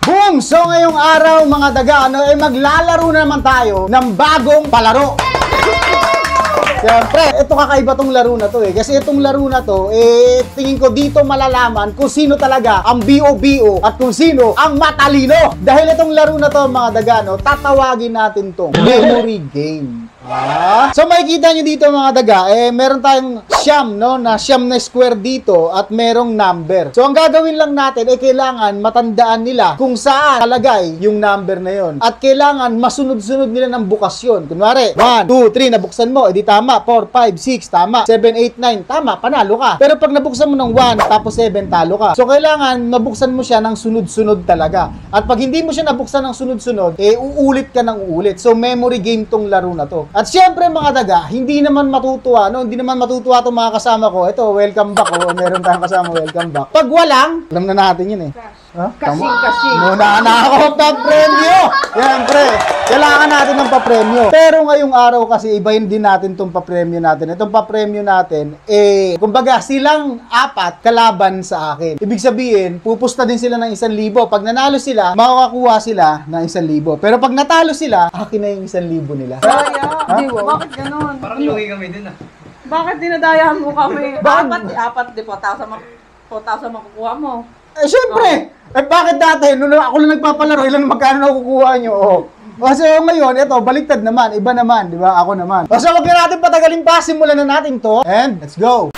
Boom! So ngayong araw mga daga, maglalaro na naman tayo ng bagong palaro. Siyempre, ito kakaiba tong laro na to kasi itong laro na to, tingin ko dito malalaman kung sino talaga ang BO-BO at kung sino ang matalino. Dahil itong laro na to mga daga, tatawagin natin tong memory game. So makikita nyo dito mga daga, meron tayong siyam, na siyam na square dito at merong number. So ang gagawin lang natin kailangan matandaan nila kung saan talagay yung number na yon. At kailangan masunod-sunod nila ng bukasyon. Kunwari, 1, 2, 3, nabuksan mo, edi tama. 4, 5, 6, tama. 7, 8, 9, tama, panalo ka. Pero pag nabuksan mo ng 1, tapos 7, talo ka. So kailangan nabuksan mo siya ng sunod-sunod talaga. At pag hindi mo siya nabuksan ng sunod-sunod, uulit ka ng uulit. So memory game tong laro na to. At syempre mga daga, hindi naman matutuwa, hindi naman matutuwa itong mga kasama ko. Ito, welcome back. Meron tayong kasama, welcome back. Pag walang, alam na natin yun Kasing. Muna na ako pa-premyo. Yan, pre. Kailangan natin ng pa-premyo. Pero ngayong araw kasi, ibahin din natin itong pa-premyo natin. Itong pa-premyo natin, kumbaga, silang apat kalaban sa akin. Ibig sabihin, pupusta din sila ng 1,000. Pag nanalo sila, makakakuha sila ng 1,000. Pero pag natalo sila, akin na yung 1,000 nila. Bakit ganun? Parang lugi kami din Bakit dinadayahan mo kami? Apat, di 4,000 makukuha mo. Syempre! Bakit dati, nung ako lang nagpapalaro, ilan magkano nakukuha nyo? Kasi ngayon, ito, baliktad naman, iba naman, di ba? Ako naman. So, wag na natin patagalin pa, simulan na natin to. And, let's go!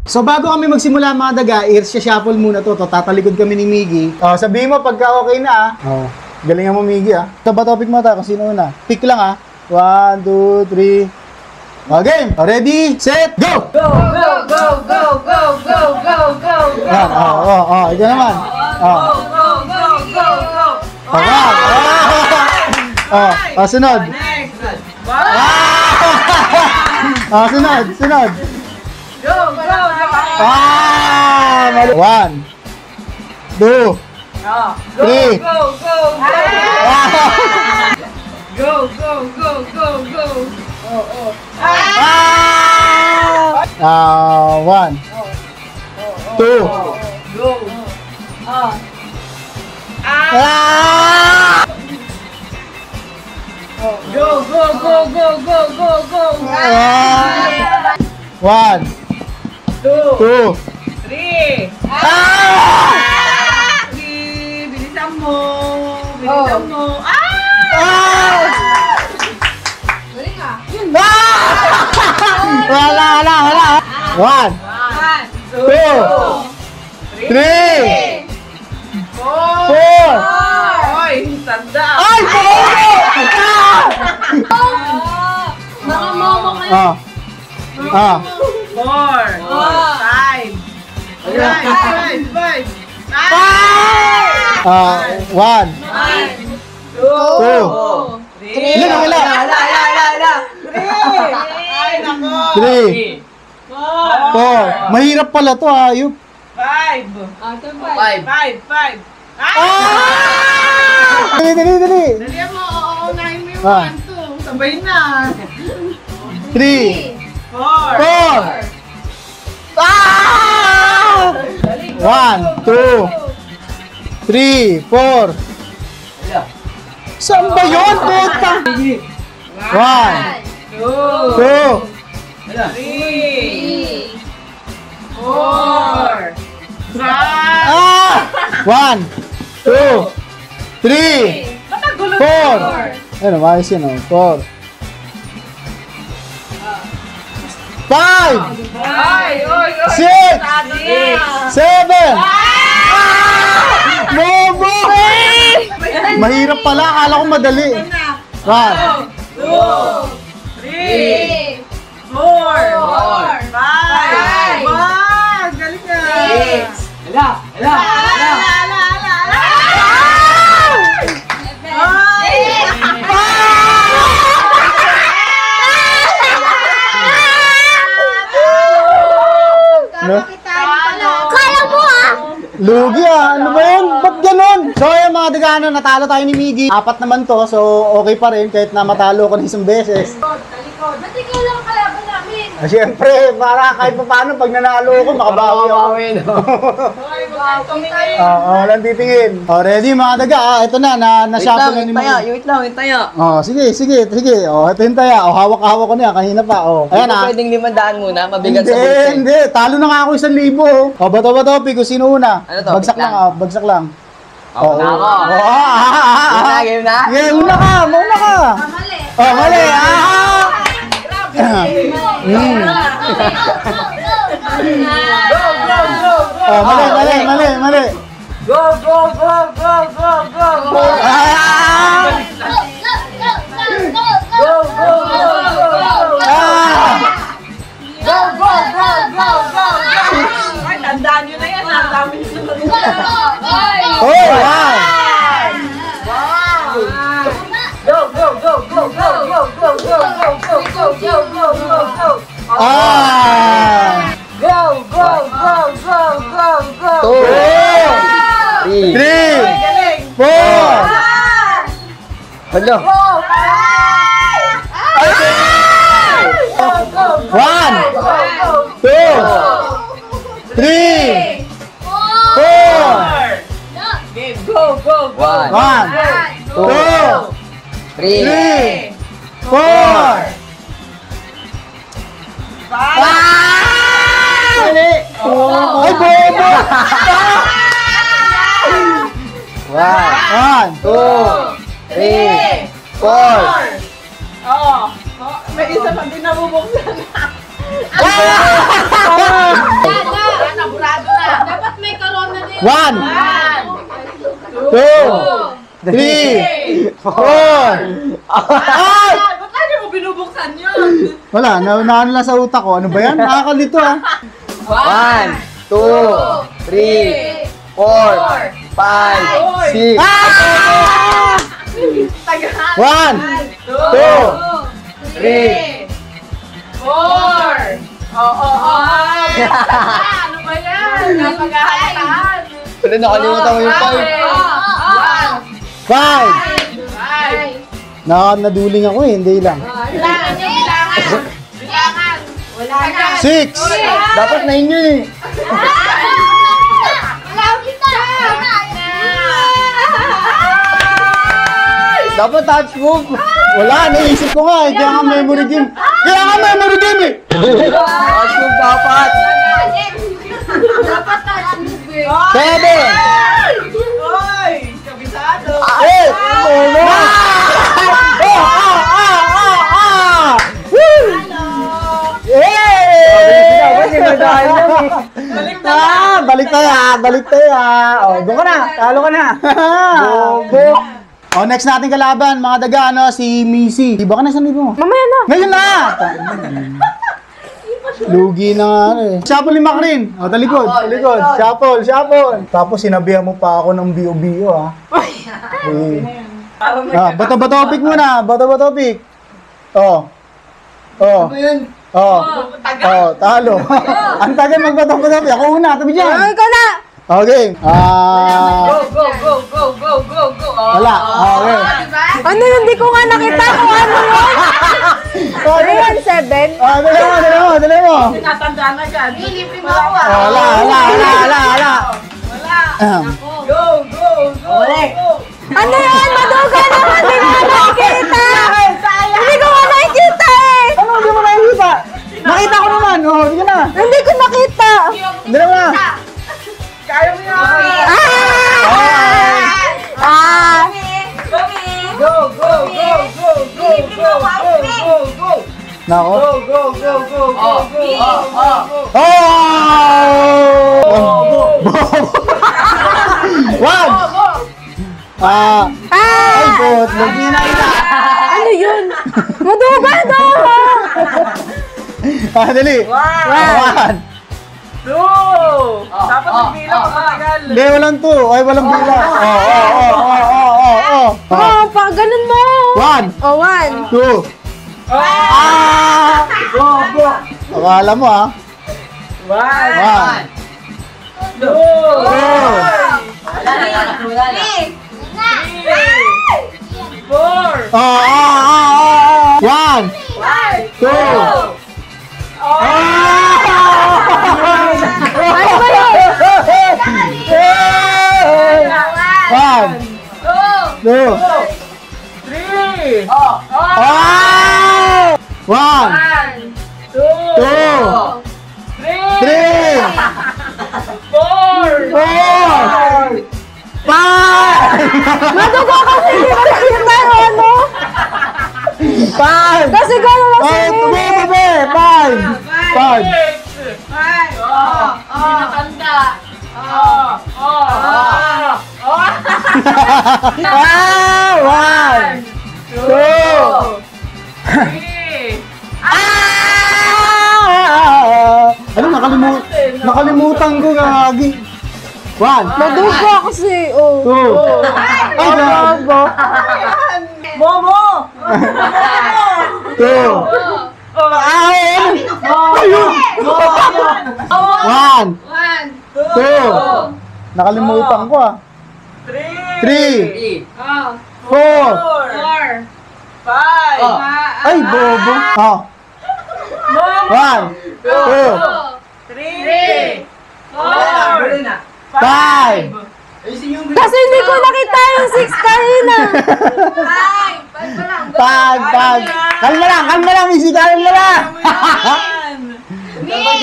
So, bago kami magsimula mga daga, i-shuffle muna to. Tatalikod kami ni Miggy. Sabihin mo pagka okay na, galingan mo Miggy, Taba topic mo tayo kung sino na. Pick lang, 1, 2, 3. Game! Ready, set, go! Go! Yan, ito naman. Sunod. Sunod. Go! 1, 2, 3. Go! 1, 2. Go! 1, 2, 3. Bilisan mo. Wala. 1, 2, 3, 4. Oy, tanda. Ay, Mga momo kayo. 4, 5. 1, 2, 3. Ilan ang wala? Ay, nako. 3, 4. Mahirap pala to, ayop. 5. 5. Dali. Dali mo, uunahin mo yung 1, 2. Sabay na. 3, 4. 1, 2, 3, 4. Saan ba yun, puta? 1, 2, 3, 4, 5. 1, 2, 3, 4. Ano, maayos yun, 4. 5, 6, 7. Bobo! Mahirap pala, akala ko madali. 1, 2, 3, 4, 5. Wow, galing ka. 6. Kala mo Lugi ano ba yun? Ba't ganun? So yung mga dagano, natalo tayo ni Miggy. 4 naman to, so okay pa rin kahit na matalo ko ng isang beses. Talikod. Ba't ikaw lang kalaban namin? Siyempre, para kahit pa paano, pag nanalo ako, makabawi ako. Hoy, wag tumingin. Walang titingin. Ready mga daga, ito na, na-shuffle na ni Mami. Wait lang. Sige. Ito yung taya. Hawak-hawak ko na yan, kanina pa. Ayan Pwedeng 500 muna, mabigat sa Hindi, bulsa. hindi. Talo na nga ako 1,000. Bato, Pico, sino una? Ano to? Bagsak Wait lang, lang. bagsak lang. Ako na ako. Game na? Sige, una ka. Mali. Mali. Mali. Go. Ay, tandaan nyo na yan. Ang dami nyo sunod. Wow! Two. 3, Galing. 4. Hello. 1, 2, 3, 4. Game. Go. 1, 1, 2, 3, 3, 4. Mali! Ay, bobo! 1, 2, 3, 4. Oo. May isa pa din nabubuksan. Naburado na. Dapat may corona din. 1, 2, 3, 4. Ay! Ba't lagi mo binubuksan yun? Wala, naano lang sa utak ko. Ano ba yan? Nakakalito ah. 1, 2, 3, 4, 5, 6. Ah! 1, 2, 3, 4. Oo. Ano ba yan? Napaghahataan. Wala, nakalimutan ko yung 5. 5. Naduling ako eh, hindi lang. Bilangan. Wala na. 6. Dapat na inyo eh. Dapat touch move. Wala, naisip ko nga eh. Kaya nga memory game eh. Assume dapat. Dapat touch move eh. 7. Hoy! Kabisado. 8. Balik tayo. Doon ka na. Talo ka na. Bobo. Next nating kalaban, mga daga, si Missy. Di ba ka na sa mo? Mamaya na. Ngayon na! Lugi na nga eh. Shuffle ni Macrin. Talikod. Shuffle. Tapos sinabihan mo pa ako ng bio-bio Bato-bato-pick muna. Bato-bato-pick. Talo. Ang tagal magbato-bato-pick. Ako una, tabi dyan. Ikaw na. Okay. Go. Wala. Okay. Ano yun? Hindi ko nga nakita kung ano yun. 317. Dali mo. Tinatandaan na dyan. Libre mo ako ah. Wala. Go. Ano yan? Maduga naman! Hindi ko nakikita! Hindi ko nga nakikita eh! Ano? Hindi mo nakikita? Nakita ko naman. Hindi ka na. Hindi ko nakita! Dali mo na. Kaya mo yan. Go. Nako. Go. One. Ay, bot. Lagi na ina. Ano yun? Maduga daw! Dali. One. 2. Dapat nagbilang ka matagal. Hindi, walang two. Ay, walang bilang. Oh, pa, ganun mo! 1, Oh, 1. 2. Akala mo ah. 1, 1, 2, 4, 1, 2. 2. 3. Ah! 1, 2, 3, 4. 4, 5, Madugo kasi hindi ko nakita yung ano. 5. Kasi gano'n lang Oh, siya. tabi. 5. 5. Pinakanta. Ah! 1, 2. Ah! Ano, nakalimutan ko gagi. 1, Madugo kasi, oh. 2. Ay, gago. Momo! 2. Ayun! Ayun! 1, 2. Nakalimutan ko ah. 3, 4. 5. Ay, bobo. Oh. 1, 2, 5. Kasi hindi ko nakita yung 6 kanina. 5. Kalma lang, Missy, kalma lang. Okay.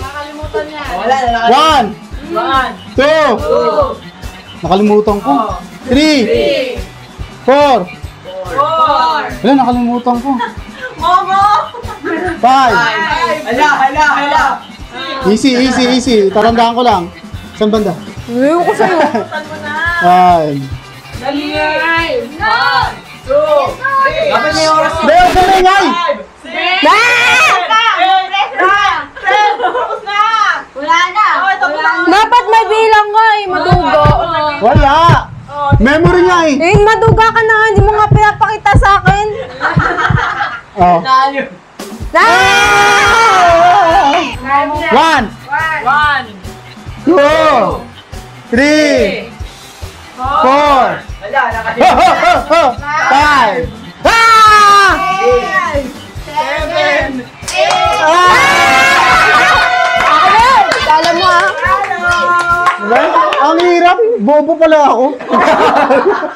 Nakalimutan niya. 1, 2. Nakalimutan ko. 3, 4. Wala, nakalimutan ko. Momo! 5. Hala! Easy. Tarandaan ko lang. Saan banda? Ayaw ko sa'yo. 5. Dali! 1, 2, 3. Dapat may oras. Beo, kumingay! 5, 6, 7, 8, 9, 10. Tapos na! Wala na. Dapat may bilang nga eh, madugo. Wala! Memory niya eh. Eh, maduga ka na, hindi mo nga pinapakita sa akin. Oh. Tayo. 1, 2, 3, 4. Hala, nakalimutan. 5. Ah! 7. Alam mo ah. Ang hirap, bobo pala ako.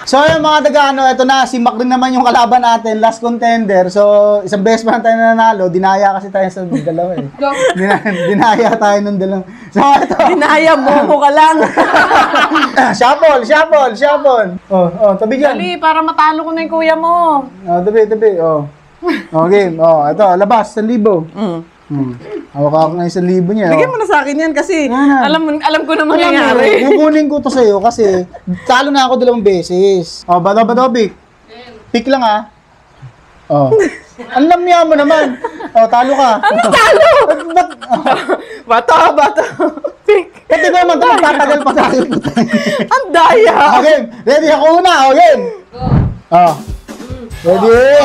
So yung mga Dagano, ito na, si Mac din naman yung kalaban natin, last contender. So isang beses pa lang tayo nanalo, dinaya kasi tayo sa dalawa eh. Dinaya tayo ng dalawa. So ito. Dinaya mo ka lang. Shuffle. Oh, tabi dyan. Dali, para matalo ko na yung kuya mo. Oh, tabi. Oh, game. Oh, ito, labas, 1,000. Hawak na 1,000 niya. Bigyan mo na sa akin yan kasi Yan. alam ko na Alam mo, mangyayari. kukunin ko to sa'yo kasi talo na ako 2 beses. Oh, Bado, pick lang ah. Oh. Ang lamya mo naman. Oh, talo ka. Ano talo? Ba't? Bata. Pick. Pwede ba naman ito magtatagal pa tayo? Ang daya. Okay, ready ako una. Oh, game. Oh. Ready?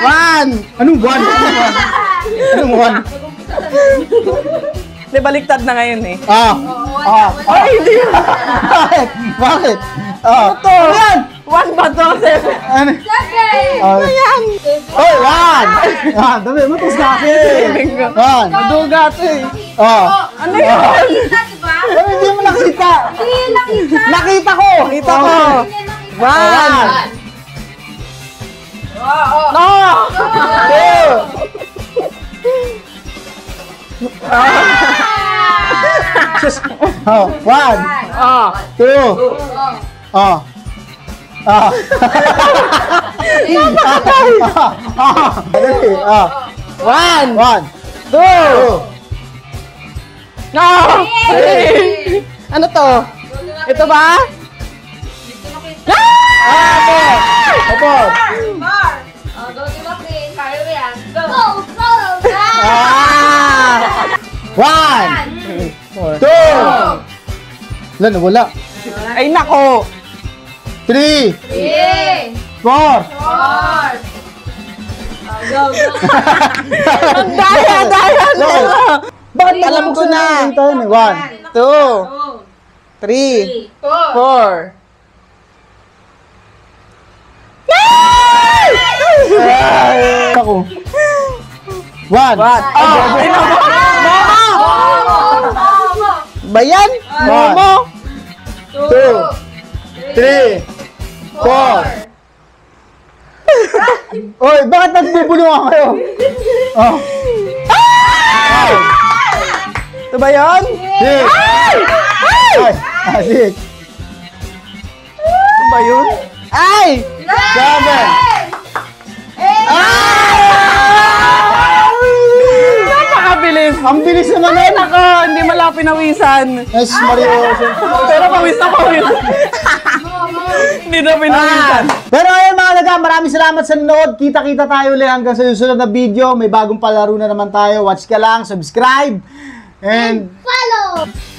One. Anong one? Anong one? Di, baliktad na ngayon eh. Ay, hindi. Bakit? Ano to? Ano yan? 1 ba to? 7. Ano? Ano yan? Oh, one. Dami, matos na akin. One. Maduga to eh. Ano yan? Kita, diba? Ano hindi mo nakita? Hindi nakita. Nakita ko. Kita ko. One. No! Two. Oh, one. Two. One. Two. No! Ano to? Ito ba? Opo. Go, di ba, Queen? Kaya mo yan. Go! One. Two. Wala, nawala. Ay nako! 3. 4. Ang daya nila! Bakit Alam ko na. 1, 2, 3, 4. Ako. 1. Ay, Momo! Bayan? Momo! 2, 3, 4. Oy, bakit nagbubulungan kayo? Oh. Ito ba yun? 6. Ito ba yun? Ay! 7. Napakabilis! Ang bilis naman Ay, nun. nako! Hindi mala pinawisan. Nice, Mario. Pero pawis na pawis. Hindi na pinawisan. Pero ayun mga daga, maraming salamat sa nanood. Kita-kita tayo ulit hanggang sa susunod na video. May bagong palaro na naman tayo. Watch ka lang, subscribe, and Follow!